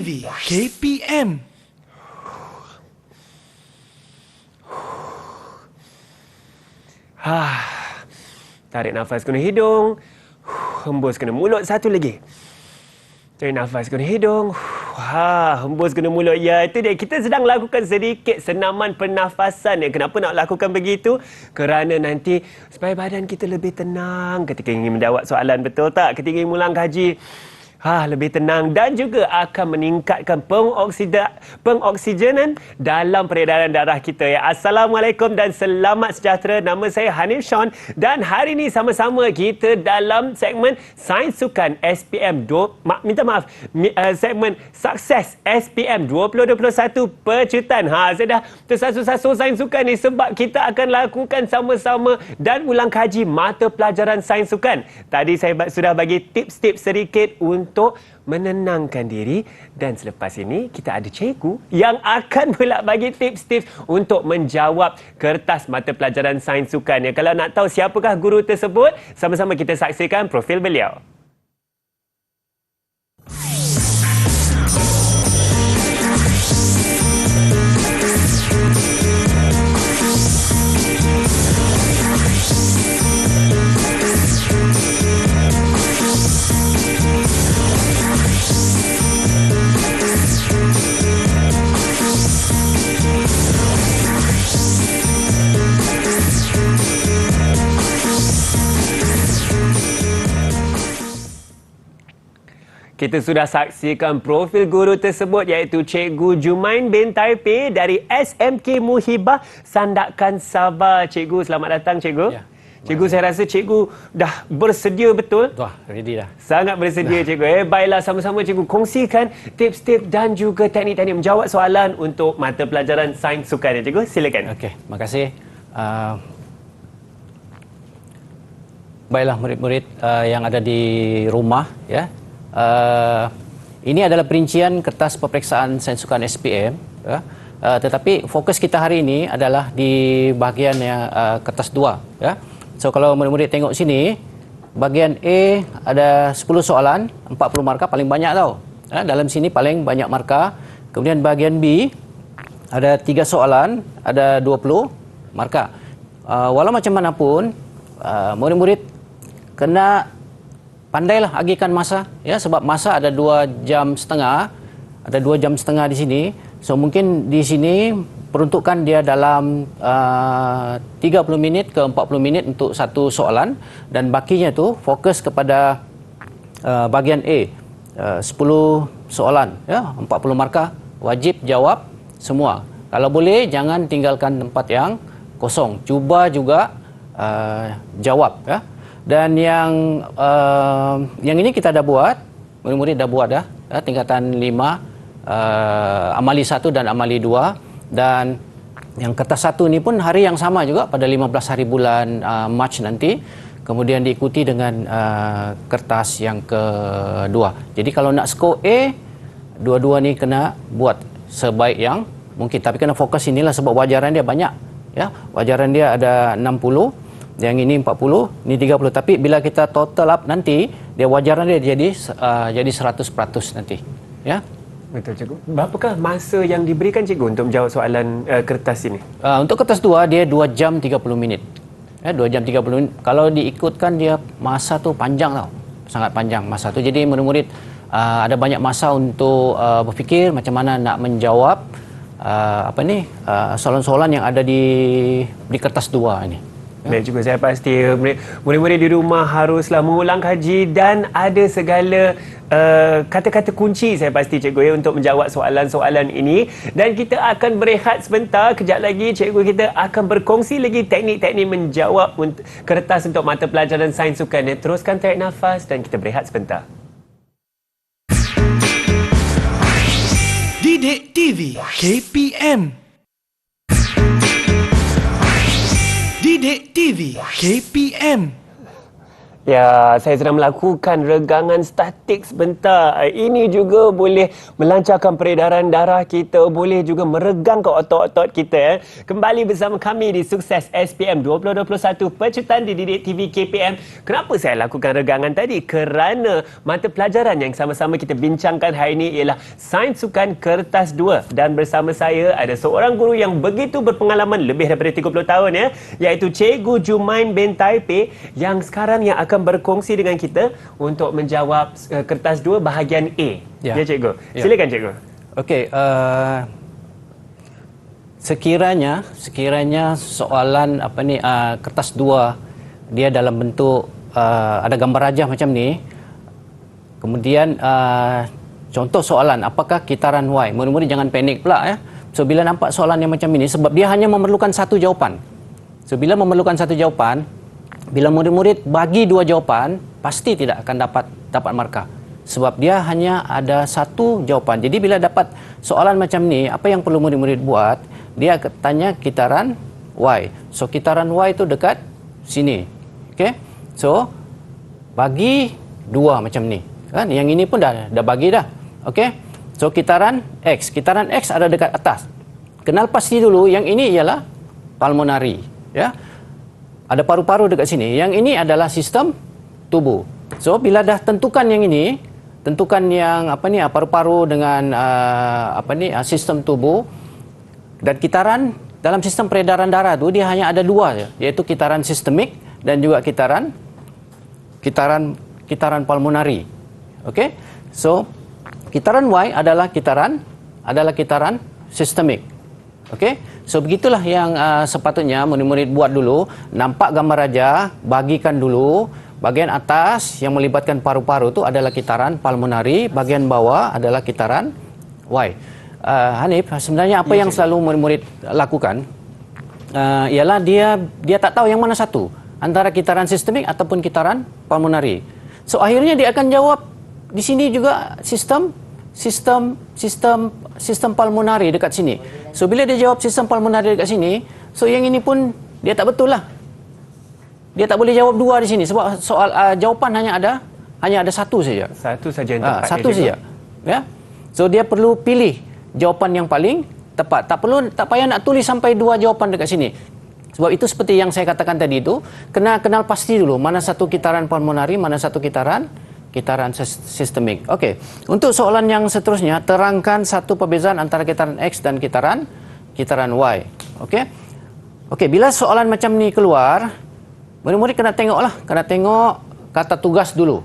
TV KPM. Tarik nafas guna hidung, hembus guna mulut. Satu lagi. Tarik nafas guna hidung, hembus guna mulut. Ya, itu dia. Kita sedang lakukan sedikit senaman pernafasan. Kenapa nak lakukan begitu? Kerana nanti supaya badan kita lebih tenang ketika ingin menjawab soalan, betul tak? Ketika ingin mengulang kaji, lebih tenang dan juga akan meningkatkan pengoksigenan dalam peredaran darah kita. Ya. Assalamualaikum dan selamat sejahtera. Nama saya Hanif Sean dan hari ini sama-sama kita dalam segmen Sains Sukan SPM segmen Sukses SPM 2021 Pecutan. Saya dah tersasul-sasul Sains Sukan ni sebab kita akan lakukan sama-sama dan ulang kaji mata pelajaran Sains Sukan. Tadi saya sudah bagi tips-tips sedikit untuk menenangkan diri dan selepas ini kita ada cikgu yang akan pula bagi tips-tips untuk menjawab kertas mata pelajaran Sains Sukan. Ya, kalau nak tahu siapakah guru tersebut, sama-sama kita saksikan profil beliau. Kita sudah saksikan profil guru tersebut iaitu Cikgu Jumain bin Taipei dari SMK Muhibah Sandakan Sabah. Cikgu, selamat datang Cikgu. Ya, Cikgu, saya rasa Cikgu dah bersedia betul? Dah, ready dah. Sangat bersedia Cikgu. Baiklah, sama-sama Cikgu kongsikan tips-tips dan juga teknik-teknik menjawab soalan untuk mata pelajaran Sains Sukan. Cikgu, silakan. Okey, terima kasih. Baiklah murid-murid yang ada di rumah, ya. Ini adalah perincian kertas peperiksaan Sains Sukan SPM, ya. Tetapi fokus kita hari ini adalah di bahagian yang kertas 2, ya. So kalau murid-murid tengok sini, bahagian A ada 10 soalan, 40 markah, paling banyak tau. Ya, dalam sini paling banyak markah. Kemudian bahagian B ada 3 soalan, ada 20 markah. Walau macam mana pun, murid-murid kena pandailah agihkan masa, ya, sebab masa ada 2 jam setengah, ada 2 jam setengah di sini. So mungkin di sini peruntukan dia dalam 30 minit ke 40 minit untuk satu soalan dan bakinya tu fokus kepada bahagian A, 10 soalan, ya, 40 markah, wajib jawab semua. Kalau boleh jangan tinggalkan tempat yang kosong, cuba juga jawab, ya. Dan yang ini kita dah buat, murid-murid dah buat dah, tingkatan 5, amali 1 dan amali 2. Dan yang kertas 1 ni pun hari yang sama juga pada 15 hari bulan Mac nanti. Kemudian diikuti dengan kertas yang kedua. Jadi kalau nak skor A, dua-dua ni kena buat sebaik yang mungkin. Tapi kena fokus inilah sebab wajaran dia banyak, ya. Wajaran dia ada 60. Yang ini 40, ini 30. Tapi bila kita total up nanti, dia wajaran dia jadi 100% nanti. Ya. Betul Cikgu. Berapakah masa yang diberikan Cikgu untuk menjawab soalan kertas ini? Untuk kertas 2 dia 2 jam 30 minit. Ya, 2 jam 30 minit. Kalau diikutkan dia masa tu panjang tau. Sangat panjang masa tu. Jadi murid-murid ada banyak masa untuk berfikir macam mana nak menjawab soalan-soalan yang ada di kertas 2 ini. Baik juga, saya pasti murid-murid di rumah haruslah mengulang kaji dan ada segala kata-kata kunci saya pasti Cikgu, ya, untuk menjawab soalan-soalan ini. Dan kita akan berehat sebentar. Kejap lagi Cikgu kita akan berkongsi lagi teknik-teknik menjawab kertas untuk mata pelajaran Sains Sukan. Teruskan tarik nafas dan kita berehat sebentar. Didik TV KPM. Didik TV KPM. Ya, saya sedang melakukan regangan statik sebentar. Ini juga boleh melancarkan peredaran darah kita, boleh juga meregangkan otot-otot kita. Kembali bersama kami di Sukses SPM 2021 Pecutan di Didik TV KPM. Kenapa saya lakukan regangan tadi? Kerana mata pelajaran yang sama-sama kita bincangkan hari ini ialah Sains Sukan Kertas 2. Dan bersama saya ada seorang guru yang begitu berpengalaman lebih daripada 30 tahun ya, iaitu Cikgu Jumain bin Taipei yang sekarang yang akan berkongsi dengan kita untuk menjawab kertas 2 bahagian A. Ya, Cikgu. Silakan Cikgu. Okey, sekiranya soalan kertas 2 dia dalam bentuk ada gambar rajah macam ni. Kemudian contoh soalan, apakah kitaran Y? Murid-murid jangan panik pula ya. So bila nampak soalan yang macam ini, sebab dia hanya memerlukan satu jawapan. So bila memerlukan satu jawapan, bila murid-murid bagi dua jawapan, pasti tidak akan dapat markah. Sebab dia hanya ada satu jawapan. Jadi bila dapat soalan macam ni, apa yang perlu murid-murid buat? Dia tanya kitaran Y. So kitaran Y itu dekat sini. Okey. So bagi dua macam ni. Kan? Yang ini pun dah bagi dah. Okey. So kitaran X. Kitaran X ada dekat atas. Kenal pasti dulu, yang ini ialah pulmonary. Ya. Ada paru-paru dekat sini. Yang ini adalah sistem tubuh. So bila dah tentukan yang ini, tentukan yang paru-paru dengan sistem tubuh, dan kitaran dalam sistem peredaran darah tu dia hanya ada dua je, iaitu kitaran sistemik dan juga kitaran pulmonary. Okey. So kitaran Y adalah kitaran sistemik. Okey. So begitulah yang sepatutnya murid-murid buat dulu. Nampak gambar raja, bagikan dulu. Bahagian atas yang melibatkan paru-paru itu adalah kitaran pulmonary, bahagian bawah adalah kitaran Y. Hanif, sebenarnya apa yang selalu murid-murid lakukan ialah dia tak tahu yang mana satu, antara kitaran sistemik ataupun kitaran pulmonary. So akhirnya dia akan jawab di sini juga sistem pulmonary dekat sini. So bila dia jawab sistem pulmonary dekat sini, so yang ini pun dia tak betul lah. Dia tak boleh jawab dua di sini sebab soal jawapan hanya ada satu saja. Satu saja yang tepat. Satu saja. Ya. So dia perlu pilih jawapan yang paling tepat. Tak payah nak tulis sampai dua jawapan dekat sini. Sebab itu seperti yang saya katakan tadi itu, kenal pasti dulu mana satu kitaran pulmonary, mana satu kitaran sistemik. Okey. Untuk soalan yang seterusnya, terangkan satu perbezaan antara kitaran X dan kitaran Y. Okey. Okey, bila soalan macam ni keluar, murid-murid kena tengok kata tugas dulu.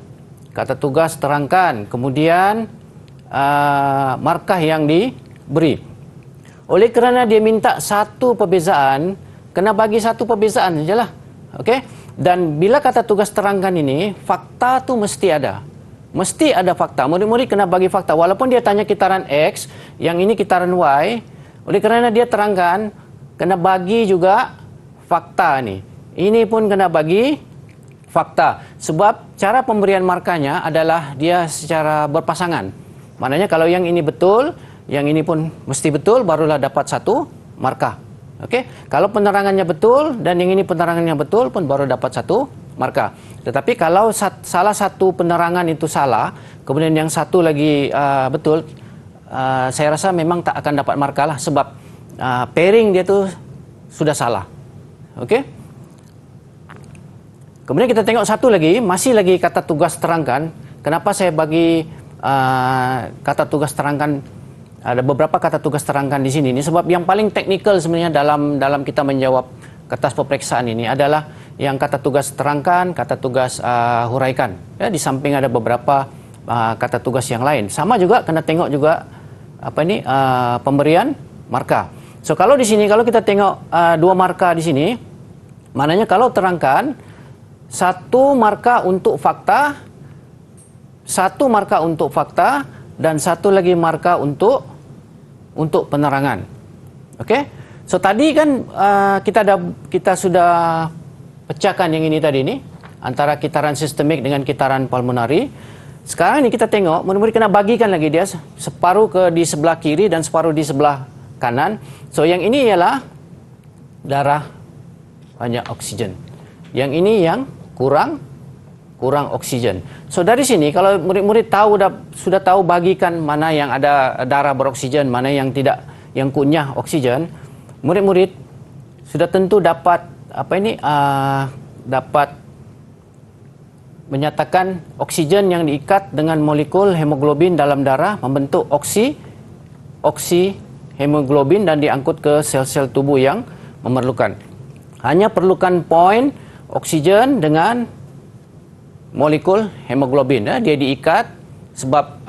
Kata tugas terangkan, kemudian markah yang diberi. Oleh kerana dia minta satu perbezaan, kena bagi satu perbezaan sajalah. Okey? Dan bila kata tugas terangkan ini, fakta tu mesti ada. Mesti ada fakta. Murid-murid kena bagi fakta. Walaupun dia tanya kitaran X, yang ini kitaran Y, oleh kerana dia terangkan, kena bagi juga fakta ni. Ini pun kena bagi fakta. Sebab cara pemberian markahnya adalah dia secara berpasangan. Maknanya kalau yang ini betul, yang ini pun mesti betul, barulah dapat satu markah. Okey? Kalau penerangannya betul dan yang ini penerangannya betul pun baru dapat satu markah. Tetapi kalau salah satu penerangan itu salah, kemudian yang satu lagi betul, saya rasa memang tak akan dapat markah lah sebab pairing dia tu sudah salah. Okey? Kemudian kita tengok satu lagi, masih lagi kata tugas terangkan. Kenapa saya bagi kata tugas terangkan? Ada beberapa kata tugas terangkan di sini. Ini sebab yang paling teknikal sebenarnya dalam kita menjawab kertas peperiksaan ini adalah yang kata tugas terangkan, kata tugas huraikan. Ya, di samping ada beberapa kata tugas yang lain. Sama juga kena tengok juga pemberian markah. So kalau di sini kalau kita tengok dua markah di sini, maknanya kalau terangkan satu markah untuk fakta, dan satu lagi markah untuk penerangan. Okey? So tadi kan kita sudah pecahkan yang ini tadi ni antara kitaran sistemik dengan kitaran pulmonary. Sekarang ni kita tengok murid-murid kena bagikan lagi dia separuh di sebelah kiri dan separuh di sebelah kanan. So yang ini ialah darah banyak oksigen. Yang ini yang kurang kurang oksigen. So dari sini kalau murid-murid sudah tahu bagikan mana yang ada darah beroksigen, mana yang tidak, yang kunyah oksigen, murid-murid sudah tentu dapat dapat menyatakan oksigen yang diikat dengan molekul hemoglobin dalam darah membentuk oksi hemoglobin dan diangkut ke sel-sel tubuh yang memerlukan. Hanya perlukan poin oksigen dengan molekul hemoglobin. Dia diikat sebab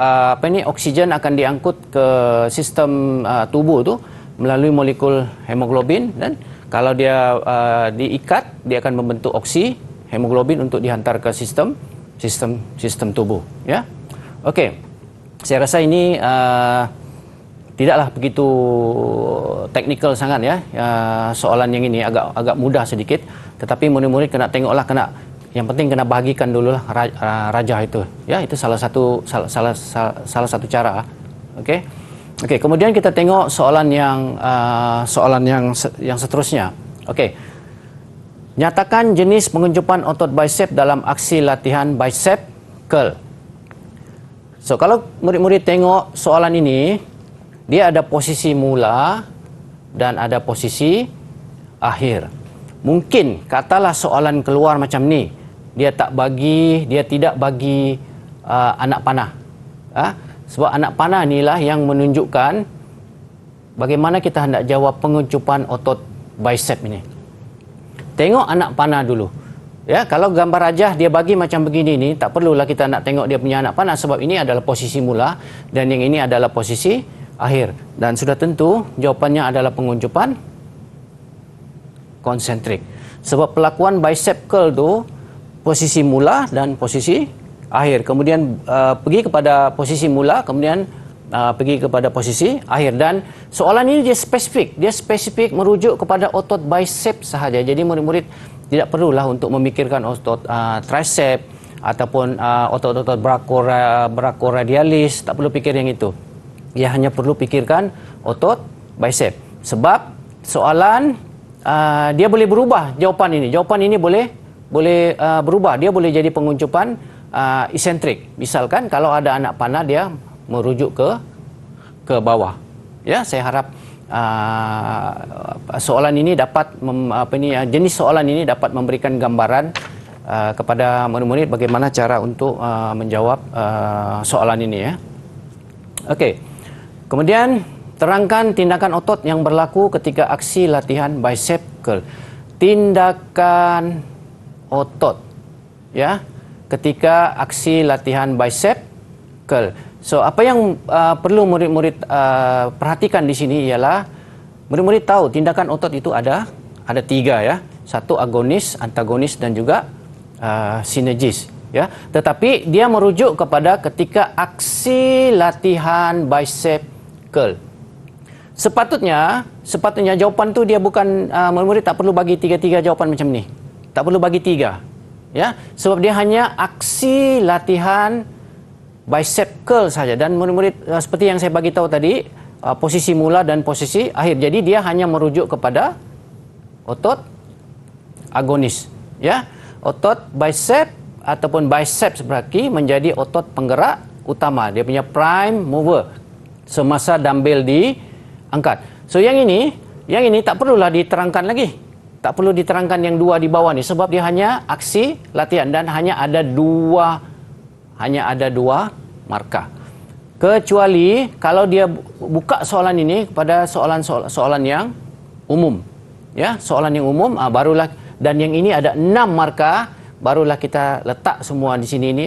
oksigen akan diangkut ke sistem tubuh tu melalui molekul hemoglobin, dan kalau dia diikat, dia akan membentuk hemoglobin untuk dihantar ke sistem tubuh, ya. Okey. Saya rasa ini tidaklah begitu teknikal sangat, ya. Soalan yang ini agak mudah sedikit, tetapi murid-murid kena tengoklah, yang penting kena bahagikan dululah rajah itu, ya. Itu salah satu cara. Okey. Okey, kemudian kita tengok soalan yang seterusnya. Okey. Nyatakan jenis penguncupan otot bicep dalam aksi latihan bicep curl. So, kalau murid-murid tengok soalan ini, dia ada posisi mula dan ada posisi akhir. Mungkin katalah soalan keluar macam ni, dia tidak bagi anak panah. Sebab anak panah inilah yang menunjukkan bagaimana kita hendak jawab penguncupan otot bicep ini. Tengok anak panah dulu. Ya, kalau gambar rajah dia bagi macam begini ni, tak perlulah kita nak tengok dia punya anak panah sebab ini adalah posisi mula dan yang ini adalah posisi akhir. Dan sudah tentu jawapannya adalah penguncupan konsentrik. Sebab pelakuan bicep curl tu posisi mula dan posisi akhir. Kemudian pergi kepada posisi mula, kemudian pergi kepada posisi akhir. Dan soalan ini dia spesifik merujuk kepada otot bicep sahaja. Jadi murid-murid tidak perlulah untuk memikirkan otot tricep ataupun otot-otot brachioradialis, tak perlu fikir yang itu. Dia hanya perlu fikirkan otot bicep. Sebab soalan dia boleh berubah jawapan ini. Jawapan ini boleh berubah. Dia boleh jadi penguncupan isentrik. Misalkan kalau ada anak panah, dia merujuk ke bawah. Ya, saya harap soalan ini dapat jenis soalan ini dapat memberikan gambaran kepada murid-murid bagaimana cara untuk menjawab soalan ini, ya. Okey. Kemudian terangkan tindakan otot yang berlaku ketika aksi latihan bicep curl. Tindakan otot, ya, ketika aksi latihan bicep curl. So, apa yang perlu murid-murid perhatikan di sini ialah murid-murid tahu tindakan otot itu ada 3, ya. Satu agonis, antagonis dan juga sinergis, ya. Tetapi dia merujuk kepada ketika aksi latihan bicep curl. Sepatutnya jawapan tu dia bukan murid-murid tak perlu bagi 3 jawapan macam ni. Tak perlu bagi 3, ya. Sebab dia hanya aksi latihan bicep curl saja, dan murid-murid seperti yang saya bagi tahu tadi, posisi mula dan posisi akhir. Jadi dia hanya merujuk kepada otot agonis, ya. Otot bicep ataupun biceps brachii menjadi otot penggerak utama. Dia punya prime mover semasa dumbbell diangkat. So yang ini tak perlulah diterangkan lagi. Tak perlu diterangkan yang 2 di bawah ni sebab dia hanya aksi latihan dan hanya ada dua markah. Kecuali kalau dia buka soalan ini kepada soalan yang umum, ya, soalan yang umum, barulah, dan yang ini ada 6 markah, barulah kita letak semua di sini ini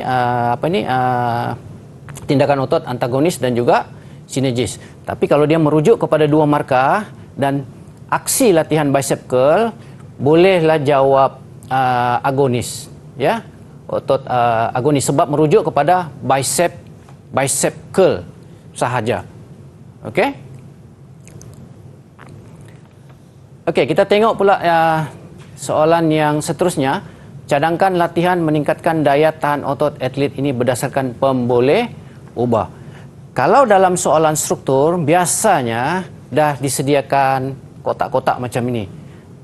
tindakan otot antagonis dan juga sinergis. Tapi kalau dia merujuk kepada 2 markah dan aksi latihan bicep curl, bolehlah jawab agonis, ya. Otot agonis sebab merujuk kepada bicep curl sahaja. Okey. Okey, kita tengok pula soalan yang seterusnya. Cadangkan latihan meningkatkan daya tahan otot atlet ini berdasarkan pemboleh ubah. Kalau dalam soalan struktur biasanya dah disediakan kotak-kotak macam ini.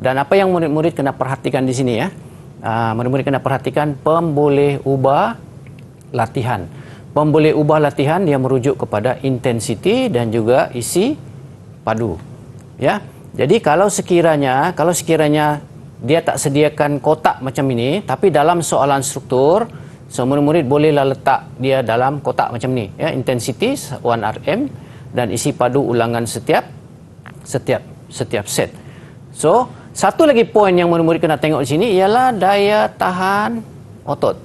Dan apa yang murid-murid kena perhatikan di sini, ya. murid-murid kena perhatikan pemboleh ubah latihan. Pemboleh ubah latihan dia merujuk kepada intensiti dan juga isi padu. Ya. Jadi kalau sekiranya dia tak sediakan kotak macam ini, tapi dalam soalan struktur, so murid-murid bolehlah letak dia dalam kotak macam ni, ya, intensity 1 rm dan isi padu ulangan setiap set. So, satu lagi poin yang murid-murid kena tengok di sini ialah daya tahan otot.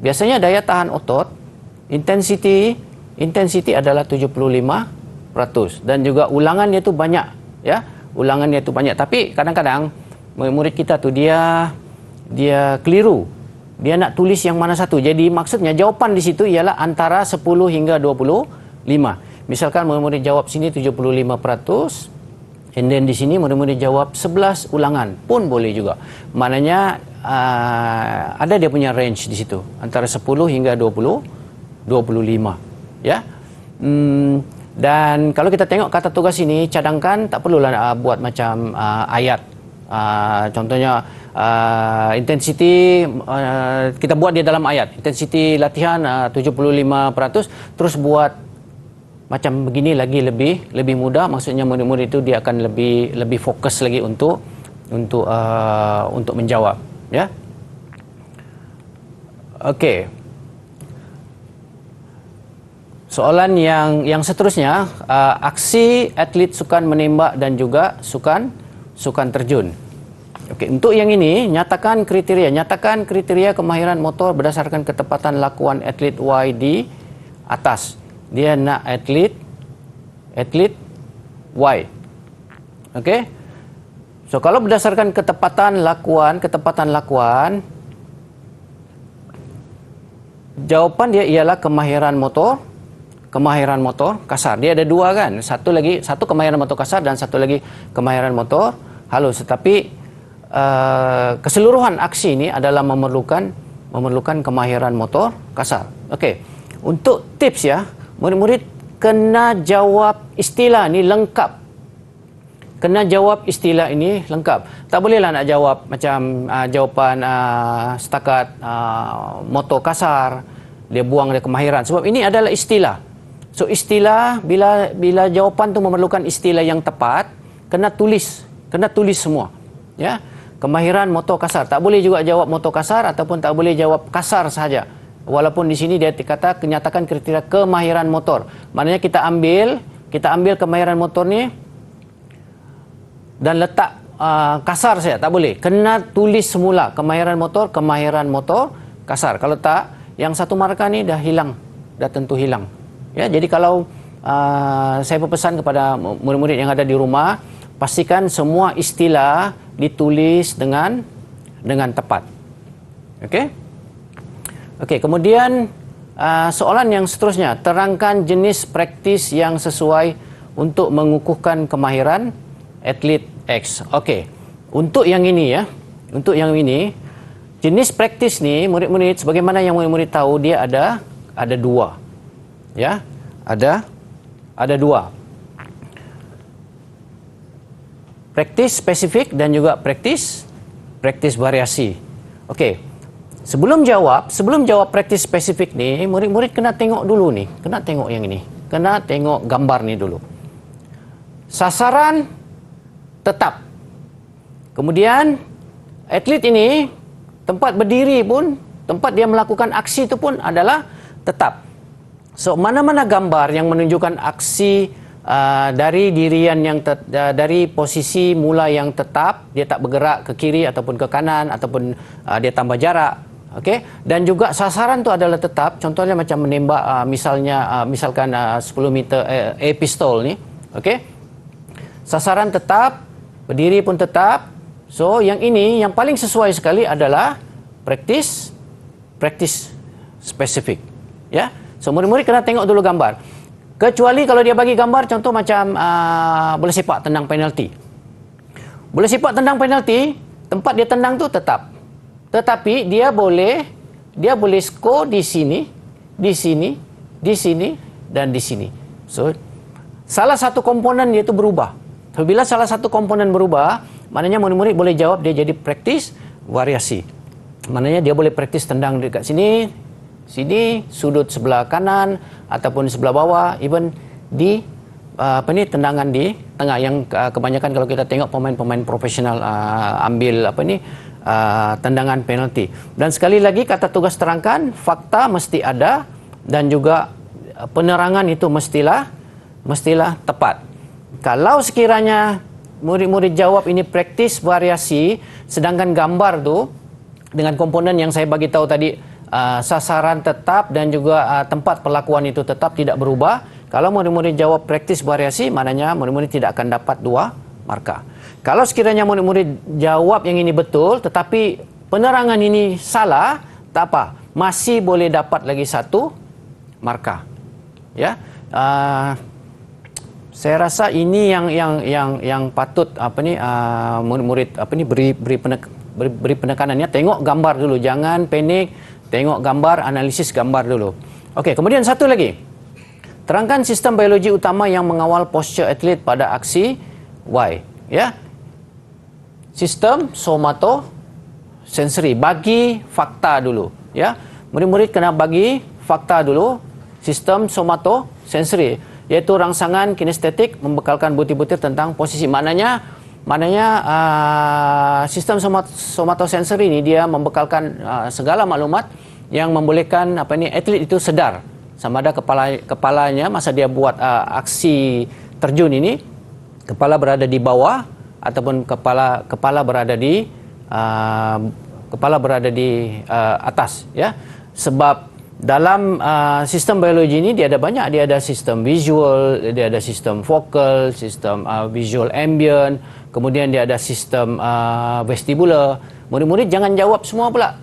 Biasanya daya tahan otot intensity adalah 75% dan juga ulangannya itu banyak, ya. Ulangannya itu banyak, tapi kadang-kadang murid kita tu dia keliru. Dia nak tulis yang mana satu. Jadi maksudnya jawapan di situ ialah antara 10 hingga 25. Misalkan murid-murid jawab sini 75%, and then di sini murid-murid jawab 11 ulangan pun boleh juga. Maknanya ada dia punya range di situ antara 10 hingga 25, ya. Dan kalau kita tengok kata tugas ini, cadangkan tak perlulah buat macam ayat. Contohnya intensity kita buat dia dalam ayat. Intensity latihan 75%, terus buat macam begini lagi lebih mudah. Maksudnya murid-murid itu dia akan lebih fokus lagi untuk menjawab, ya. Okey. Soalan yang seterusnya, aksi atlet sukan menembak dan juga sukan terjun. Okey, untuk yang ini nyatakan kriteria kemahiran motor berdasarkan ketepatan lakuan atlet Y di atas. Dia nak atlet Y. Okey. So kalau berdasarkan ketepatan lakuan, jawapan dia ialah kemahiran motor kasar. Dia ada dua kan? Satu kemahiran motor kasar dan satu lagi kemahiran motor halus. Tetapi keseluruhan aksi ini adalah memerlukan kemahiran motor kasar. Okey. Untuk tips, ya, murid-murid kena jawab istilah ni lengkap. Tak bolehlah nak jawab macam jawapan setakat motor kasar, dia buang dia kemahiran. Sebab ini adalah istilah. So istilah, bila jawapan tu memerlukan istilah yang tepat, kena tulis semua, ya. Kemahiran motor kasar, tak boleh juga jawab motor kasar ataupun tak boleh jawab kasar sahaja. Walaupun di sini dia dikata kenyatakan kriteria kemahiran motor. Maknanya kita ambil kemahiran motor ni dan letak kasar saja, tak boleh. Kena tulis semula kemahiran motor kasar. Kalau tak, yang satu markah ni dah tentu hilang. Ya, jadi kalau saya berpesan kepada murid-murid yang ada di rumah, pastikan semua istilah ditulis dengan tepat. Okey, kemudian soalan yang seterusnya, terangkan jenis praktis yang sesuai untuk mengukuhkan kemahiran atlet X. Okey, untuk yang ini, ya, jenis praktis ni murid-murid, sebagaimana yang murid-murid tahu, dia ada dua. Ya, ada dua. Praktis spesifik dan juga praktis variasi. Okey. Sebelum jawab praktis spesifik ni, murid-murid kena tengok dulu ni. Kena tengok yang ini. Kena tengok gambar ni dulu. Sasaran tetap. Kemudian atlet ini tempat berdiri pun, tempat dia melakukan aksi itu pun adalah tetap. So, mana-mana gambar yang menunjukkan aksi dari dirian dari posisi mula yang tetap, dia tak bergerak ke kiri ataupun ke kanan ataupun dia tambah jarak, okey, dan juga sasaran tu adalah tetap. Contohnya macam menembak misalkan 10 meter pistol ni, okey. Sasaran tetap, berdiri pun tetap. So, yang ini yang paling sesuai sekali adalah praktis spesifik, ya. So, murid-murid kena tengok dulu gambar. Kecuali kalau dia bagi gambar contoh macam bola sepak tendang penalti. Bola sepak tendang penalti, tempat dia tendang tu tetap. Tetapi dia boleh skor di sini, dan di sini. So, salah satu komponen dia itu berubah. Apabila salah satu komponen berubah, maknanya murid-murid boleh jawab dia jadi praktis variasi. Maknanya dia boleh praktis tendang dekat sini, sini, sudut sebelah kanan ataupun sebelah bawah, even di tendangan di tengah yang kebanyakan kalau kita tengok pemain-pemain profesional ambil tendangan penalti. Dan sekali lagi kata tugas terangkan, fakta mesti ada dan juga penerangan itu mestilah tepat. Kalau sekiranya murid-murid jawab ini praktis variasi, sedangkan gambar tu dengan komponen yang saya bagi tahu tadi, sasaran tetap dan juga tempat perlakuan itu tetap tidak berubah. Kalau murid-murid jawab praktis variasi, maknanya murid-murid tidak akan dapat 2 markah. Kalau sekiranya murid-murid jawab yang ini betul, tetapi penerangan ini salah, tak apa, masih boleh dapat lagi 1 markah. Ya, saya rasa ini yang patut murid-murid beri penekanannya. Tengok gambar dulu, jangan panik. Tengok gambar, analisis gambar dulu. Okey, kemudian satu lagi. Terangkan sistem biologi utama yang mengawal posture atlet pada aksi Y. Ya. Sistem somatosensori. Bagi fakta dulu. Ya. Murid-murid kena bagi fakta dulu. Sistem somatosensori, iaitu rangsangan kinestetik membekalkan butir-butir tentang posisi. Maknanya sistem somatosensori ini dia membekalkan segala maklumat yang membolehkan atlet itu sedar sama ada kepalanya masa dia buat aksi terjun ini, kepala berada di bawah ataupun kepala berada di atas, ya. Sebab dalam sistem biologi ini dia ada banyak, dia ada sistem visual, dia ada sistem vokal, sistem visual ambient, kemudian dia ada sistem vestibular. Murid-murid jangan jawab semua pula.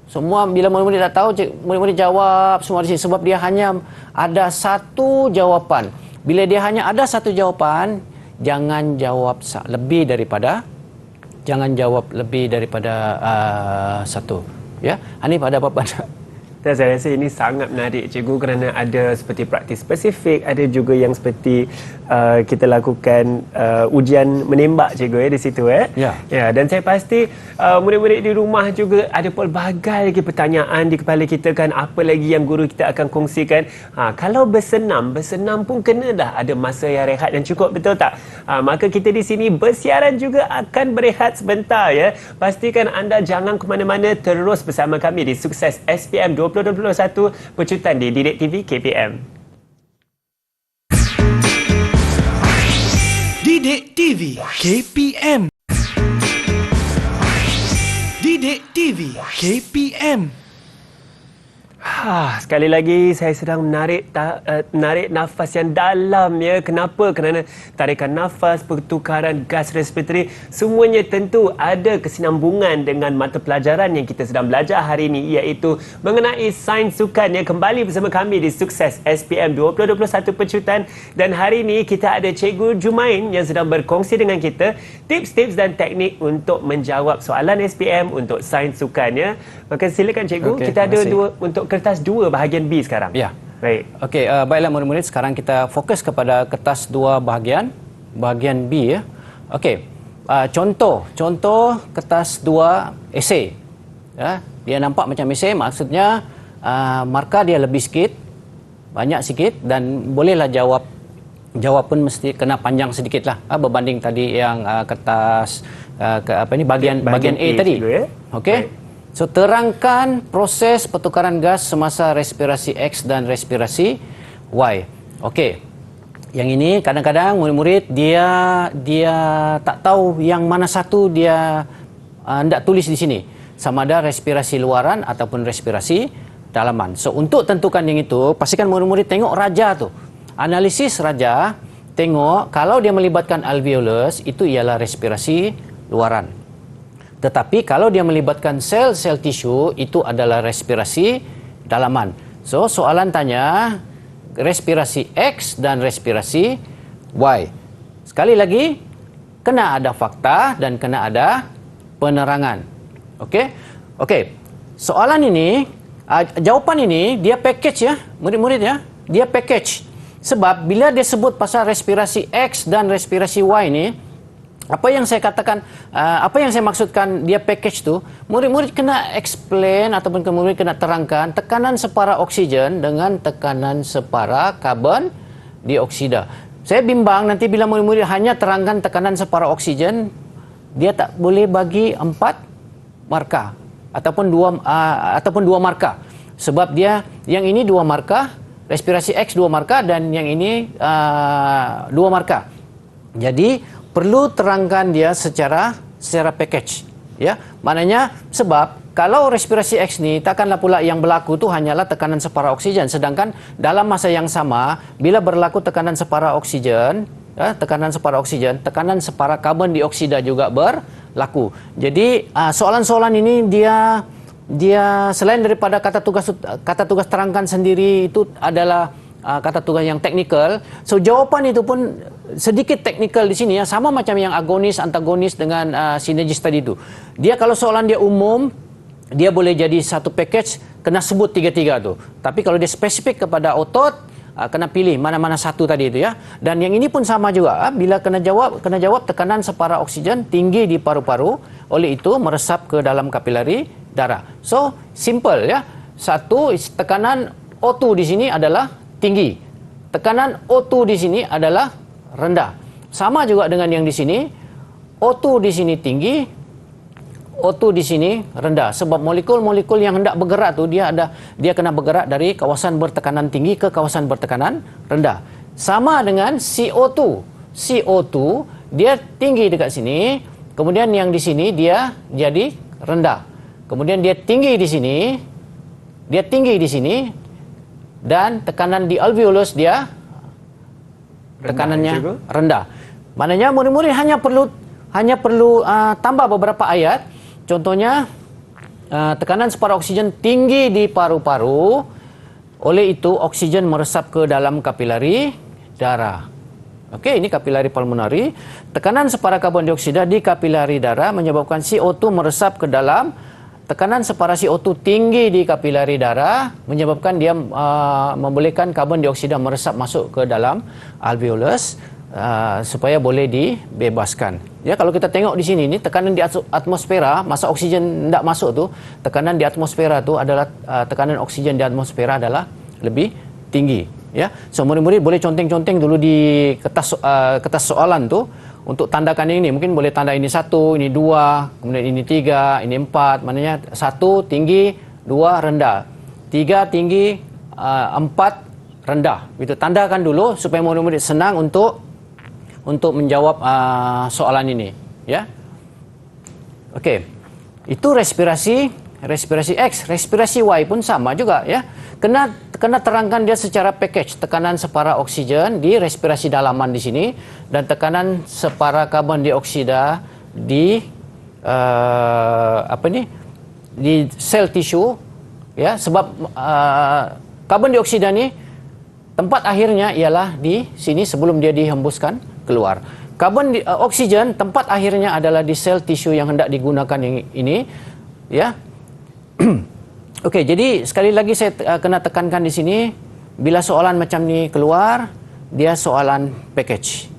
Semua bila murid-murid tak tahu, murid-murid jawab semua di sini sebab dia hanya ada satu jawapan. Bila dia hanya ada satu jawapan, jangan jawab lebih daripada satu. Ya, Hanif ada apa-apa? Dan saya rasa ini sangat menarik cikgu kerana ada seperti praktis spesifik, ada juga yang seperti kita lakukan ujian menembak cikgu di situ Ya. Ya, dan saya pasti murid-murid di rumah juga ada pelbagai lagi pertanyaan di kepala kita kan, apa lagi yang guru kita akan kongsikan. Kalau bersenam pun kena dah ada masa yang rehat yang cukup, betul tak? Maka kita di sini bersiaran juga akan berehat sebentar, ya. Pastikan anda jangan ke mana-mana, terus bersama kami di Sukses SPM 2021 Pecutan di Didik TV KPM. Didik TV KPM. Didik TV KPM. Sekali lagi saya sedang menarik nafas yang dalam, ya. Kenapa? Kerana tarikan nafas, pertukaran gas respiratory, semuanya tentu ada kesinambungan dengan mata pelajaran yang kita sedang belajar hari ini, iaitu mengenai sains sukan, ya. Kembali bersama kami di Sukses SPM 2021 Pecutan, dan hari ini kita ada Cikgu Jumain yang sedang berkongsi dengan kita tips-tips dan teknik untuk menjawab soalan SPM untuk sains sukan, ya. Maka silakan Cikgu, kita ada untuk kertas 2 bahagian B sekarang. Ya. Baik. Okey, baiklah murid-murid, sekarang kita fokus kepada kertas 2 bahagian B, ya. Okey. Contoh kertas 2 esei. Ya, dia nampak macam esei, maksudnya markah dia lebih sikit, banyak sikit, dan bolehlah jawab pun mesti kena panjang sedikitlah berbanding tadi yang kertas bahagian A tadi. Ya? Okey. So, terangkan proses pertukaran gas semasa respirasi X dan respirasi Y. Okey. Yang ini kadang-kadang murid-murid dia tak tahu yang mana satu, dia hendak tulis di sini. Sama ada respirasi luaran ataupun respirasi dalaman. So, untuk tentukan yang itu, pastikan murid-murid tengok raja tu. Analisis raja, tengok kalau dia melibatkan alveolus, itu ialah respirasi luaran. Tetapi kalau dia melibatkan sel-sel tisu, itu adalah respirasi dalaman. So, soalan tanya respirasi X dan respirasi Y. Sekali lagi, kena ada fakta dan kena ada penerangan. Okey. Soalan ini, jawapan ini dia package, ya, murid-murid, ya. Dia package. Sebab bila dia sebut pasal respirasi X dan respirasi Y ini, Apa yang saya katakan, apa yang saya maksudkan dia package tu, murid-murid kena explain ataupun murid kena terangkan tekanan separa oksigen dengan tekanan separa karbon dioksida. Saya bimbang nanti bila murid-murid hanya terangkan tekanan separa oksigen, dia tak boleh bagi 4 markah ataupun 2 markah. Sebab dia yang ini 2 markah, respirasi X 2 markah dan yang ini 2 markah. Jadi perlu terangkan dia secara package, ya. Maknanya sebab kalau respirasi X ni takkanlah pula yang berlaku tu hanyalah tekanan separa oksigen, sedangkan dalam masa yang sama bila berlaku tekanan separa oksigen, ya, tekanan separa karbon dioksida juga berlaku. Jadi soalan-soalan ini dia selain daripada kata tugas terangkan sendiri itu adalah kata tugas yang teknikal. So jawapan itu pun sedikit teknikal di sini, ya, sama macam yang agonis, antagonis dengan sinergis tadi itu. Dia kalau soalan dia umum, dia boleh jadi satu package kena sebut tiga-tiga tu. Tapi kalau dia spesifik kepada otot, kena pilih mana-mana satu tadi itu, ya. Dan yang ini pun sama juga, bila kena jawab tekanan separa oksigen tinggi di paru-paru, oleh itu meresap ke dalam kapilari darah. So simple, ya. Satu, tekanan O2 di sini adalah tinggi. Tekanan O2 di sini adalah rendah. Sama juga dengan yang di sini. O2 di sini tinggi, O2 di sini rendah. Sebab molekul-molekul yang hendak bergerak tu dia kena bergerak dari kawasan bertekanan tinggi ke kawasan bertekanan rendah. Sama dengan CO2. CO2 dia tinggi dekat sini, kemudian yang di sini dia jadi rendah. Kemudian dia tinggi di sini, dan tekanan di alveolus dia tekanannya rendah. Maknanya murid-murid hanya perlu tambah beberapa ayat. Contohnya tekanan separa oksigen tinggi di paru-paru, oleh itu oksigen meresap ke dalam kapilari darah. Okey, ini kapilari pulmonari. Tekanan separa karbon dioksida di kapilari darah menyebabkan CO2 meresap ke dalam. Tekanan separa CO2 tinggi di kapilari darah menyebabkan dia membolehkan karbon dioksida meresap masuk ke dalam alveolus supaya boleh dibebaskan. Ya, kalau kita tengok di sini ni tekanan di atmosfera masa oksigen tidak masuk tu, tekanan di atmosfera tu adalah tekanan oksigen di atmosfera adalah lebih tinggi, ya. So murid-murid boleh conteng-conteng dulu di kertas soalan tu. Untuk tandakan ini, mungkin boleh tanda ini 1, ini 2, kemudian ini 3, ini 4. Maknanya 1 tinggi, 2 rendah. 3 tinggi, 4 rendah. Itu tandakan dulu supaya murid-murid senang untuk menjawab soalan ini, ya. Okey. Itu respirasi X. Respirasi Y pun sama juga, ya. Kena terangkan dia secara package. Tekanan separa oksigen di respirasi dalaman di sini dan tekanan separa karbon dioksida di di sel tisu, ya. Sebab karbon dioksida ni tempat akhirnya ialah di sini sebelum dia dihembuskan keluar. Oksigen tempat akhirnya adalah di sel tisu yang hendak digunakan yang ini, ya. Okey, jadi sekali lagi saya kena tekankan di sini, bila soalan macam ni keluar, dia soalan package.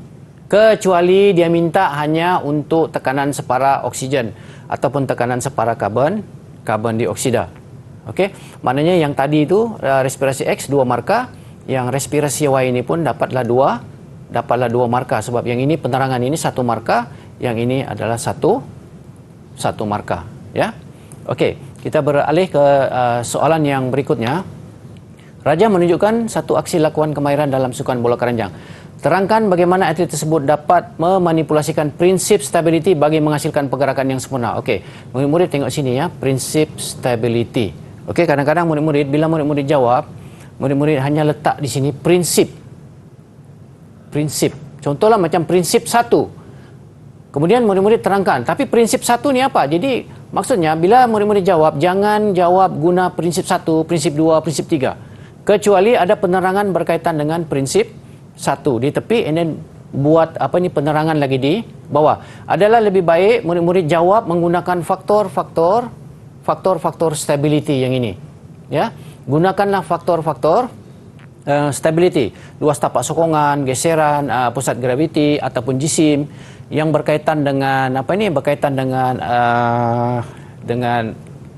Kecuali dia minta hanya untuk tekanan separa oksigen ataupun tekanan separa karbon dioksida. Okey, maknanya yang tadi itu respirasi X 2 markah, yang respirasi Y ini pun dapatlah 2 markah, sebab yang ini penerangan ini 1 markah, yang ini adalah 1 markah, ya. Okey. Kita beralih ke soalan yang berikutnya. Raja menunjukkan satu aksi lakuan kemahiran dalam sukan bola keranjang. Terangkan bagaimana atlet tersebut dapat memanipulasikan prinsip stability bagi menghasilkan pergerakan yang sempurna. Okey, murid-murid tengok sini, ya, prinsip stability. Okey, kadang-kadang murid-murid bila murid-murid jawab, murid-murid hanya letak di sini prinsip. Contohlah macam prinsip 1. Kemudian murid-murid terangkan, tapi prinsip 1 ni apa? Jadi maksudnya bila murid-murid jawab, jangan jawab guna prinsip 1, prinsip 2, prinsip 3. Kecuali ada penerangan berkaitan dengan prinsip 1 di tepi, and then buat penerangan lagi di bawah. Adalah lebih baik murid-murid jawab menggunakan faktor-faktor stability yang ini, ya. Gunakanlah faktor-faktor stability, luas tapak sokongan, geseran pusat graviti ataupun jisim, yang berkaitan dengan apa ini, berkaitan dengan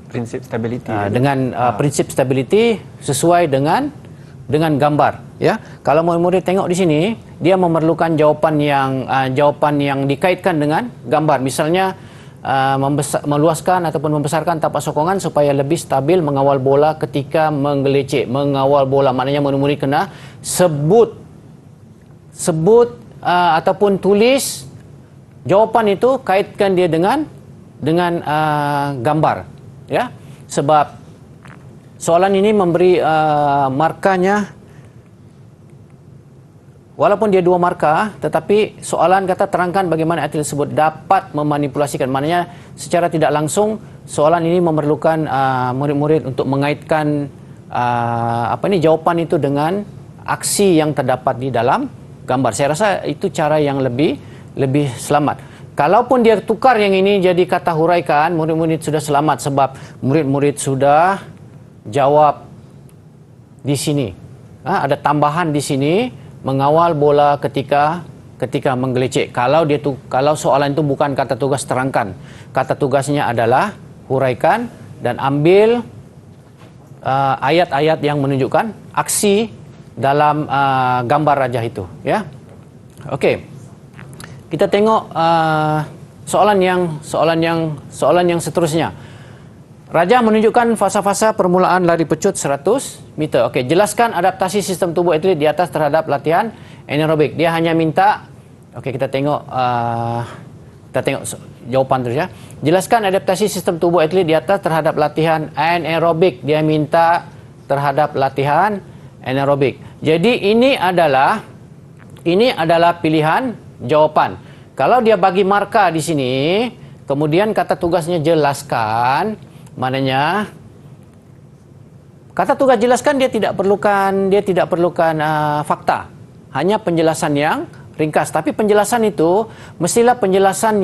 Prinsip stability. prinsip stability sesuai dengan gambar, ya. Kalau murid-murid tengok di sini, dia memerlukan jawapan yang dikaitkan dengan gambar. Misalnya meluaskan ataupun membesarkan tapak sokongan supaya lebih stabil mengawal bola ketika menggelecek. Mengawal bola maknanya murid-murid kena sebut ataupun tulis jawapan itu, kaitkan dia dengan gambar, ya. Sebab soalan ini memberi markanya, walaupun dia 2 markah, tetapi soalan kata terangkan bagaimana atlet tersebut dapat memanipulasikan. Maknanya secara tidak langsung soalan ini memerlukan murid-murid untuk mengaitkan jawapan itu dengan aksi yang terdapat di dalam gambar. Saya rasa itu cara yang lebih selamat. Kalaupun dia tukar yang ini jadi kata huraikan, murid-murid sudah selamat sebab murid-murid sudah jawab di sini. Ada tambahan di sini, mengawal bola ketika menggelecek. Kalau soalan itu bukan kata tugas, terangkan. Kata tugasnya adalah huraikan dan ambil ayat-ayat yang menunjukkan aksi dalam gambar rajah itu, ya. Okey. Kita tengok soalan yang seterusnya. Rajah menunjukkan fasa-fasa permulaan lari pecut 100 meter. Okey, jelaskan adaptasi sistem tubuh atlet di atas terhadap latihan anaerobik. Dia hanya minta, okey, kita tengok jawapan terus, ya. Jelaskan adaptasi sistem tubuh atlet di atas terhadap latihan anaerobik. Dia minta terhadap latihan anaerobik. Jadi ini adalah pilihan jawapan. Kalau dia bagi markah di sini, kemudian kata tugasnya jelaskan, maknanya kata tugas jelaskan dia tidak perlukan fakta, hanya penjelasan yang ringkas. Tapi penjelasan itu mestilah penjelasan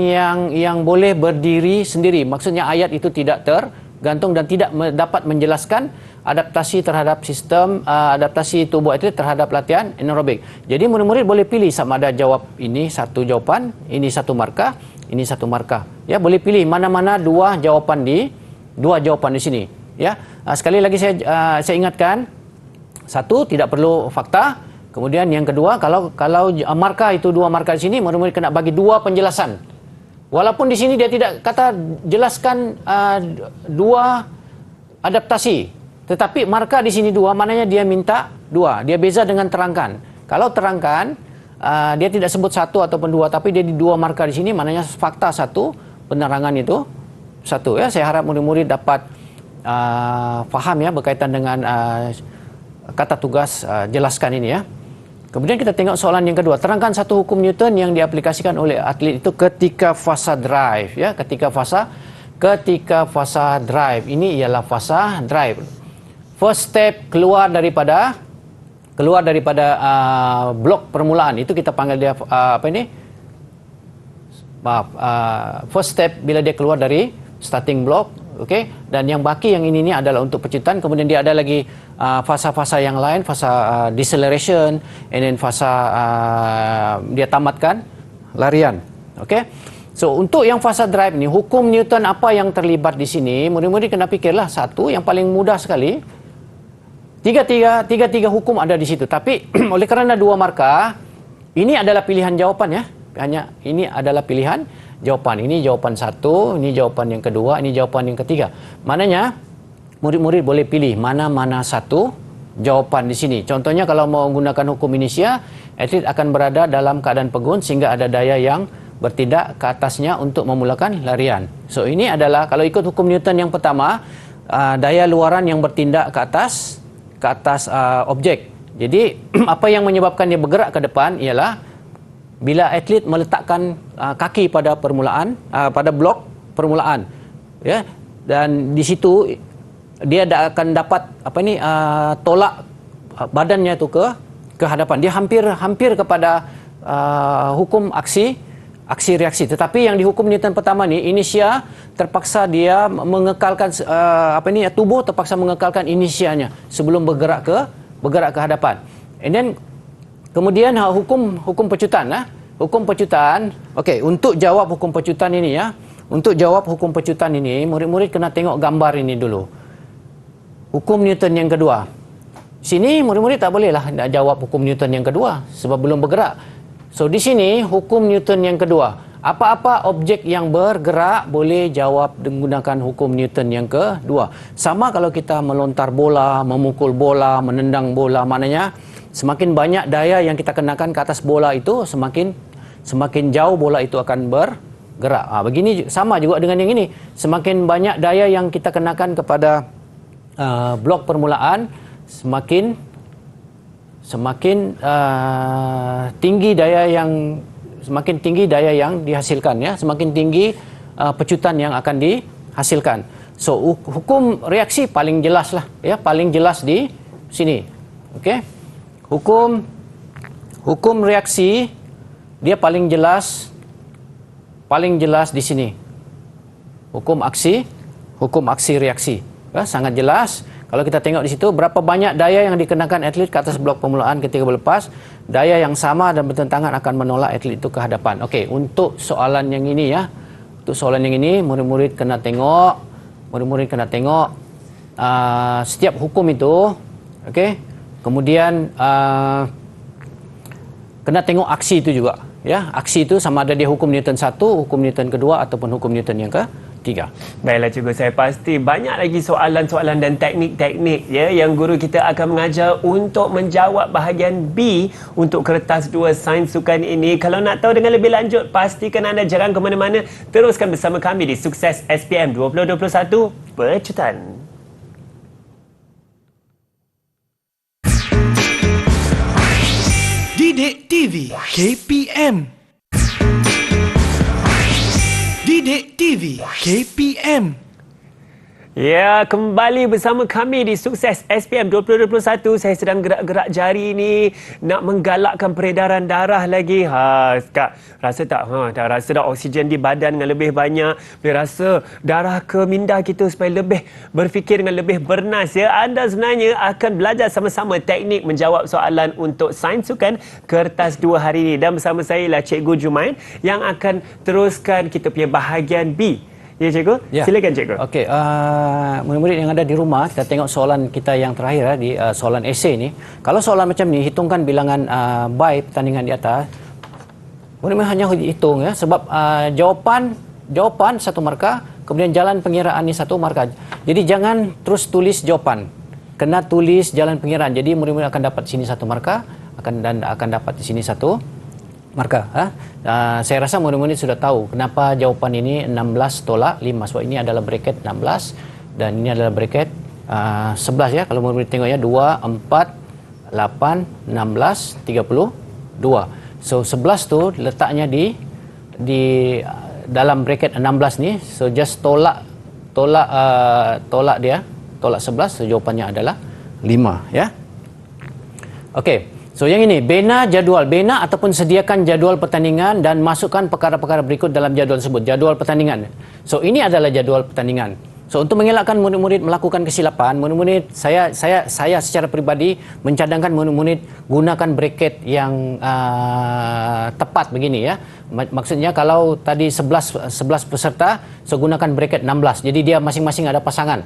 yang boleh berdiri sendiri. Maksudnya ayat itu tidak tergantung dan tidak dapat menjelaskan adaptasi terhadap sistem adaptasi tubuh atlet terhadap latihan anaerobik. Jadi murid-murid boleh pilih sama ada jawab ini satu jawapan, ini satu markah, ini satu markah. Ya, boleh pilih mana-mana dua jawapan di sini. Ya, sekali lagi saya ingatkan, satu tidak perlu fakta. Kemudian yang kedua, kalau markah itu 2 markah di sini, murid-murid kena bagi 2 penjelasan. Walaupun di sini dia tidak kata jelaskan 2 adaptasi. Tetapi markah di sini 2, maknanya dia minta 2. Dia beza dengan terangkan. Kalau terangkan, dia tidak sebut 1 ataupun 2, tapi dia di 2 markah di sini, maknanya fakta 1, penerangan itu 1. Ya, saya harap murid-murid dapat faham, ya, berkaitan dengan kata tugas jelaskan ini, ya. Kemudian kita tengok soalan yang kedua. Terangkan satu hukum Newton yang diaplikasikan oleh atlet itu ketika fasa drive, ya, ketika fasa drive. Ini ialah fasa drive. First step keluar daripada blok permulaan, itu kita panggil dia first step bila dia keluar dari starting block, okey. Dan yang baki yang ini adalah untuk pecutan. Kemudian dia ada lagi fasa-fasa yang lain, fasa deceleration, and then fasa dia tamatkan larian, okey. So untuk yang fasa drive ni, hukum Newton apa yang terlibat di sini? Murid-murid kena fikirlah, satu yang paling mudah sekali. Tiga hukum ada di situ. Tapi oleh kerana 2 markah, ini adalah pilihan jawapan, ya. Hanya ini adalah pilihan jawapan. Ini jawapan 1, ini jawapan yang kedua, ini jawapan yang ketiga. Maknanya murid-murid boleh pilih mana-mana satu jawapan di sini. Contohnya kalau mau menggunakan hukum inersia, atlet akan berada dalam keadaan pegun sehingga ada daya yang bertindak ke atasnya untuk memulakan larian. So ini adalah, kalau ikut hukum Newton yang pertama, daya luaran yang bertindak ke atas objek. Jadi apa yang menyebabkan dia bergerak ke depan ialah bila atlet meletakkan kaki pada pada blok permulaan, ya, dan di situ dia akan dapat tolak badannya itu ke hadapan. Dia hampir kepada hukum aksi reaksi. Tetapi yang dihukum Newton pertama ni, inersia terpaksa dia mengekalkan tubuh terpaksa mengekalkan inersianya sebelum bergerak ke hadapan. And then kemudian hukum pecutan, hukum pecutan. Okey, untuk jawab hukum pecutan ini ya. Untuk jawab hukum pecutan ini, murid-murid kena tengok gambar ini dulu. Hukum Newton yang kedua. Sini murid-murid tak bolehlah nak jawab hukum Newton yang kedua sebab belum bergerak. So di sini hukum Newton yang kedua. Apa-apa objek yang bergerak boleh jawab menggunakan hukum Newton yang kedua. Sama kalau kita melontar bola, memukul bola, menendang bola, maknanya semakin banyak daya yang kita kenakan ke atas bola itu, semakin jauh bola itu akan bergerak. Begini sama juga dengan yang ini. Semakin banyak daya yang kita kenakan kepada blok permulaan, semakin tinggi daya yang dihasilkan ya, semakin tinggi pecutan yang akan dihasilkan. So hukum reaksi paling jelas lah ya, paling jelas di sini. Okey. Hukum reaksi dia paling jelas di sini. Hukum aksi reaksi. Ya, sangat jelas. Kalau kita tengok di situ berapa banyak daya yang dikenakan atlet ke atas blok permulaan ketika berlepas, daya yang sama dan bertentangan akan menolak atlet itu ke hadapan. Okey, untuk soalan yang ini ya. Untuk soalan yang ini murid-murid kena tengok, setiap hukum itu, okey. Kemudian kena tengok aksi itu juga ya. Aksi itu sama ada dia hukum Newton 1, hukum Newton kedua ataupun hukum Newton yang ketiga. Baiklah cikgu, saya pasti banyak lagi soalan-soalan dan teknik-teknik ya yang guru kita akan mengajar untuk menjawab bahagian B untuk kertas 2 sains sukan ini. Kalau nak tahu dengan lebih lanjut, pastikan anda jangan ke mana-mana. Teruskan bersama kami di Sukses SPM 2021 Pecutan. Didik TV KPM. Didik TV KPM. Ya, kembali bersama kami di Sukses SPM 2021. Saya sedang gerak-gerak jari ni nak menggalakkan peredaran darah lagi. Kak, rasa tak? Dah rasa dah oksigen di badan dengan lebih banyak. Boleh rasa darah ke minda kita supaya lebih berfikir dengan lebih bernas ya. Anda sebenarnya akan belajar sama-sama teknik menjawab soalan untuk sains sukan kertas 2 hari ini. Dan bersama saya ialah Cikgu Jumain yang akan teruskan kita punya bahagian B. Ya cikgu, ya. Silakan cikgu. Okey, murid-murid yang ada di rumah, kita tengok soalan kita yang terakhir di soalan esei ni. Kalau soalan macam ni, hitungkan bilangan by pertandingan di atas. Murid-murid hanya hitung ya, sebab jawapan 1 markah, kemudian jalan pengiraan ni 1 markah. Jadi jangan terus tulis jawapan. Kena tulis jalan pengiraan. Jadi murid-murid akan dapat di sini 1 markah, akan dapat di sini 1 markah. Saya rasa murid-murid sudah tahu kenapa jawapan ini 16 tolak 5. Sebab ini adalah bracket 16 dan ini adalah bracket 11 ya. Kalau murid-murid tengok ya, 2, 4, 8, 16, 32. So 11 tu letaknya di dalam bracket 16 ni. So just tolak dia, tolak 11. So jawapannya adalah 5 ya. Okey. So yang ini, bina ataupun sediakan jadual pertandingan dan masukkan perkara-perkara berikut dalam jadual tersebut. Jadual pertandingan. So ini adalah jadual pertandingan. So untuk mengelakkan murid-murid melakukan kesilapan, murid-murid saya secara peribadi mencadangkan murid-murid gunakan bracket yang tepat begini ya. Maksudnya kalau tadi 11 peserta, so gunakan bracket 16. Jadi dia masing-masing ada pasangan.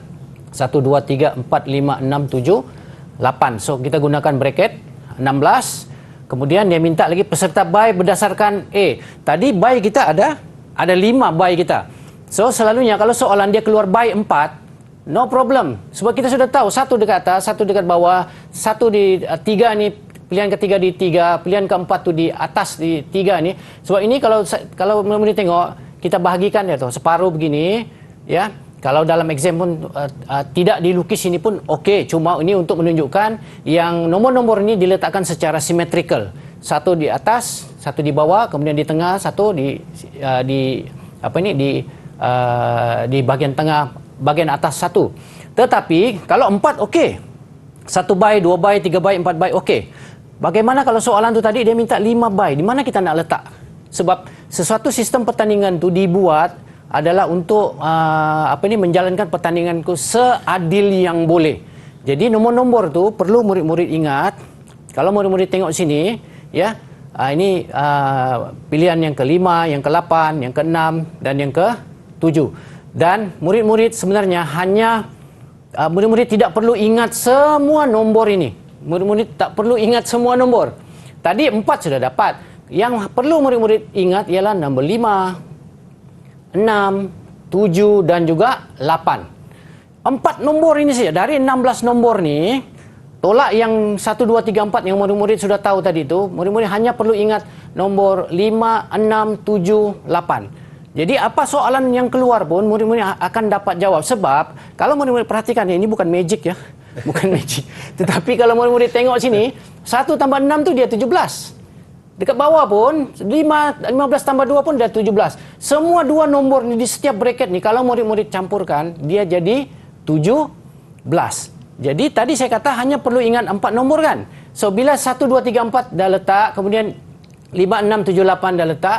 1 2 3 4 5 6 7 8. So kita gunakan bracket 16. Kemudian dia minta lagi peserta buy berdasarkan A. Tadi buy kita ada 5 buy kita. So selalunya kalau soalan dia keluar buy 4, no problem. Sebab kita sudah tahu 1 dekat atas, 1 dekat bawah, 1 di 3 ni, pilihan ketiga di 3, pilihan keempat tu di atas di 3 ni. Sebab ini kalau murid tengok, kita bahagikan dia tu separuh begini ya. Kalau dalam exam pun tidak dilukis ini pun okey. Cuma ini untuk menunjukkan yang nombor-nombor ini diletakkan secara symmetrical. 1 di atas, 1 di bawah, kemudian di tengah, 1 di bahagian tengah, bahagian atas 1. Tetapi kalau 4 okey. 1 buy, 2 buy, 3 buy, 4 buy okey. Bagaimana kalau soalan tu tadi dia minta 5 buy? Di mana kita nak letak? Sebab sesuatu sistem pertandingan tu dibuat adalah untuk menjalankan pertandinganku seadil yang boleh. Jadi nombor-nombor tu perlu murid-murid ingat. Kalau murid-murid tengok sini ya, Ini pilihan yang ke-5, yang ke-8, yang ke-6 dan yang ke-7. Dan murid-murid sebenarnya murid-murid tidak perlu ingat semua nombor ini. Murid-murid tak perlu ingat semua nombor. Tadi 4 sudah dapat. Yang perlu murid-murid ingat ialah nombor 5, 6, 7 dan juga 8. 4 nombor ini saja. Dari 16 nombor ni, tolak yang 1, 2, 3, 4 yang murid-murid sudah tahu tadi itu, murid-murid hanya perlu ingat nombor 5, 6, 7, 8. Jadi apa soalan yang keluar pun murid-murid akan dapat jawab. Sebab kalau murid-murid perhatikan, ini bukan magic ya. Bukan magic. Tetapi kalau murid-murid tengok sini, 1 tambah 6 tu dia 17. Dekat bawah pun 15 tambah 2 pun dia 17. Semua dua nombor ni di setiap bracket ni kalau murid-murid campurkan dia jadi 17. Jadi tadi saya kata hanya perlu ingat 4 nombor kan. So bila 1 2 3 4 dah letak, kemudian 5 6 7 8 dah letak,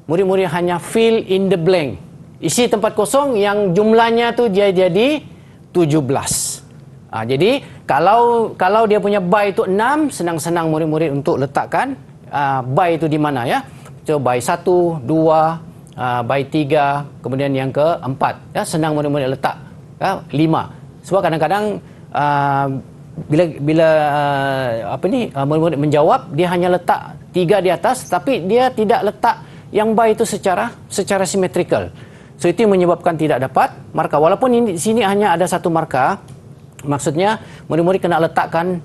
murid-murid hanya fill in the blank. Isi tempat kosong yang jumlahnya tu dia jadi 17. Jadi kalau dia punya by itu 6, senang-senang murid-murid untuk letakkan by itu di mana ya. So by 1, 2, by 3, kemudian yang keempat ya, senang murid-murid letak 5. Sebab kadang-kadang bila murid-murid menjawab, dia hanya letak 3 di atas tapi dia tidak letak yang by itu secara symmetrical. So itu yang menyebabkan tidak dapat markah. Walaupun di sini hanya ada 1 markah, maksudnya murid-murid kena letakkan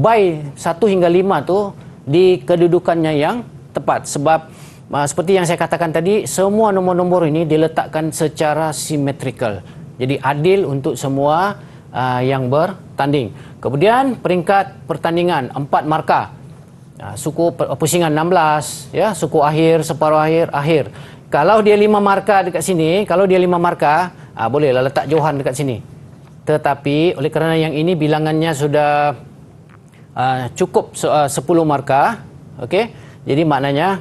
by 1 hingga 5 tu di kedudukannya yang tepat. Sebab seperti yang saya katakan tadi, semua nombor-nombor ini diletakkan secara symmetrical. Jadi adil untuk semua yang bertanding. Kemudian peringkat pertandingan 4 markah. Suku pusingan 16 ya, suku akhir, separuh akhir. Kalau dia 5 markah dekat sini, bolehlah letak Johan dekat sini. Tetapi oleh kerana yang ini bilangannya sudah cukup 10 markah, okey. Jadi maknanya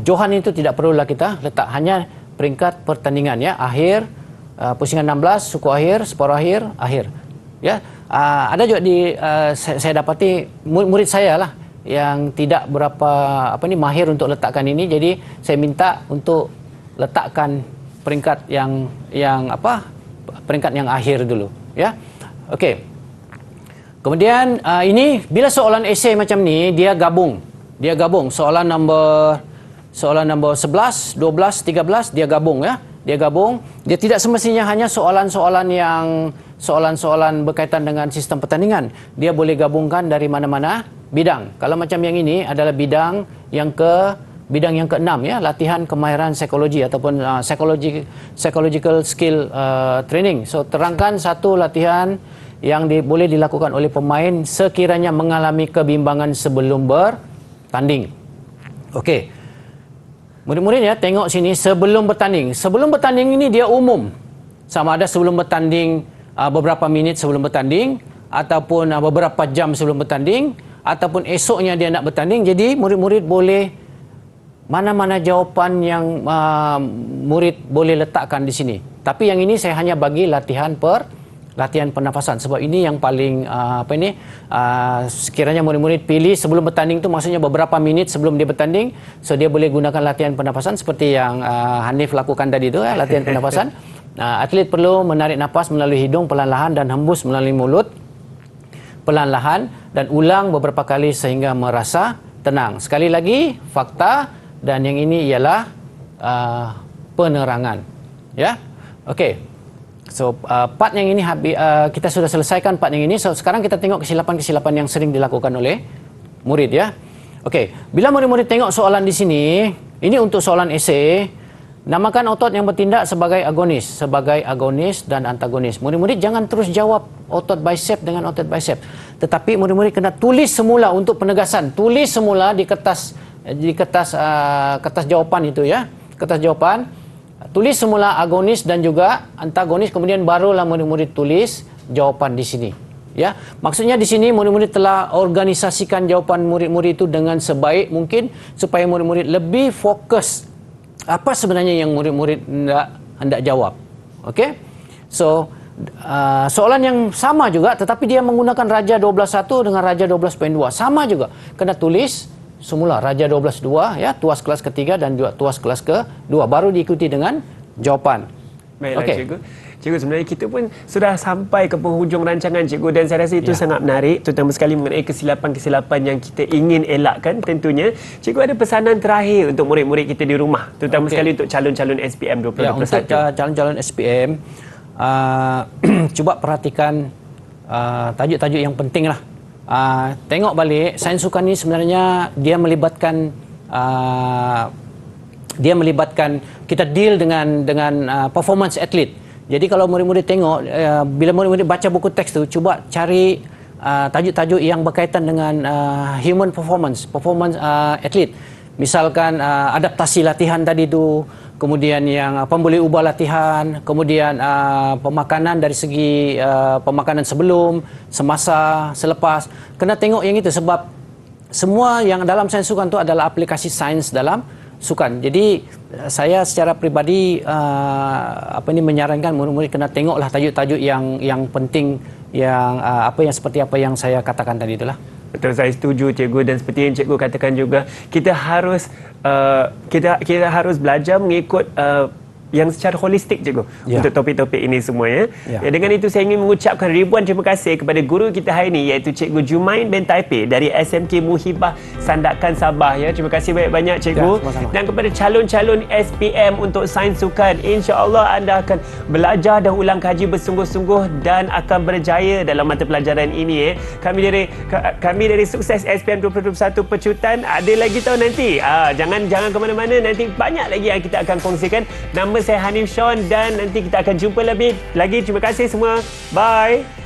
Johan itu tidak perlulah kita letak, hanya peringkat pertandingan ya, akhir, pusingan 16, suku akhir, separuh akhir. Ya. Ada juga saya dapati murid saya lah yang tidak berapa mahir untuk letakkan ini, jadi saya minta untuk letakkan peringkat yang peringkat yang akhir dulu ya. Okey. Kemudian ini bila soalan esei macam ni dia gabung soalan nombor 11, 12, 13 dia gabung ya. Dia tidak semestinya hanya soalan-soalan berkaitan dengan sistem pertandingan. Dia boleh gabungkan dari mana-mana bidang. Kalau macam yang ini adalah bidang yang ke-6 ya, latihan kemahiran psikologi ataupun psychological skill training. So terangkan satu latihan yang boleh dilakukan oleh pemain sekiranya mengalami kebimbangan sebelum bertanding. Okey. Murid-murid ya, tengok sini sebelum bertanding. Sebelum bertanding ini dia umum. Sama ada sebelum bertanding beberapa minit sebelum bertanding, ataupun beberapa jam sebelum bertanding, ataupun esoknya dia nak bertanding. Jadi murid-murid boleh mana-mana jawapan yang murid boleh letakkan di sini. Tapi yang ini saya hanya bagi latihan pernafasan, sebab ini yang paling sekiranya murid-murid pilih sebelum bertanding tu, maksudnya beberapa minit sebelum dia bertanding, so dia boleh gunakan latihan pernafasan seperti yang Hanif lakukan tadi tu latihan pernafasan. Atlet perlu menarik nafas melalui hidung perlahan-lahan dan hembus melalui mulut perlahan-lahan dan ulang beberapa kali sehingga merasa tenang. Sekali lagi fakta, dan yang ini ialah penerangan ya. Okey. So part yang ini kita sudah selesaikan part yang ini. So sekarang kita tengok kesilapan-kesilapan yang sering dilakukan oleh murid ya. Okey, bila murid-murid tengok soalan di sini, ini untuk soalan esei, namakan otot yang bertindak sebagai agonis dan antagonis. Murid-murid jangan terus jawab otot bicep dengan otot bicep. Tetapi murid-murid kena tulis semula untuk penegasan. Tulis semula di kertas jawapan itu ya. Kertas jawapan. Tulis semula agonis dan juga antagonis, kemudian barulah murid-murid tulis jawapan di sini. Ya, maksudnya di sini murid-murid telah organisasikan jawapan murid-murid itu dengan sebaik mungkin supaya murid-murid lebih fokus apa sebenarnya yang murid-murid hendak jawab. Okey? So, soalan yang sama juga, tetapi dia menggunakan Raja 12.1 dengan Raja 12.2. Sama juga. Kena tulis semula Raja 12.2, ya, tuas kelas ketiga dan juga tuas kelas kedua. Baru diikuti dengan jawapan. Baiklah, Okey. Cikgu. Cikgu, sebenarnya kita pun sudah sampai ke penghujung rancangan, Cikgu, dan saya rasa itu sangat menarik, terutama sekali mengenai kesilapan-kesilapan yang kita ingin elakkan tentunya. Cikgu ada pesanan terakhir untuk murid-murid kita di rumah, terutama sekali untuk calon-calon SPM 2021. Ya, untuk calon-calon SPM, cuba perhatikan tajuk-tajuk yang penting lah. Tengok balik, sains sukan ni sebenarnya dia melibatkan kita deal dengan performance athlete. Jadi kalau murid-murid tengok, bila murid-murid baca buku teks tu, cuba cari tajuk-tajuk yang berkaitan dengan human performance athlete. Misalkan adaptasi latihan tadi tu, kemudian yang pemboleh ubah latihan, kemudian pemakanan dari segi pemakanan sebelum, semasa, selepas. Kena tengok yang itu sebab semua yang dalam sains sukan tu adalah aplikasi sains dalam sukan. Jadi saya secara peribadi menyarankan murid-murid kena tengoklah tajuk-tajuk yang penting yang seperti apa yang saya katakan tadi itulah. Betul, saya setuju, Cikgu, dan seperti yang Cikgu katakan juga, kita harus kita harus belajar mengikut yang secara holistik, Cikgu, untuk topik-topik ini semua, ya. Dengan itu saya ingin mengucapkan ribuan terima kasih kepada guru kita hari ini, iaitu Cikgu Jumain bin Taipei dari SMK Muhibah Sandakan Sabah, ya. Terima kasih banyak-banyak, Cikgu. Dan kepada calon-calon SPM untuk sains sukan, insya-Allah anda akan belajar dan ulang kaji bersungguh-sungguh dan akan berjaya dalam mata pelajaran ini, ya. Kami dari Sukses SPM 2021 Pecutan ada lagi tahun nanti. Jangan ke mana-mana, nanti banyak lagi yang kita akan kongsikan. Nama saya Hanif Sean dan nanti kita akan jumpa lebih lagi. Terima kasih semua. Bye.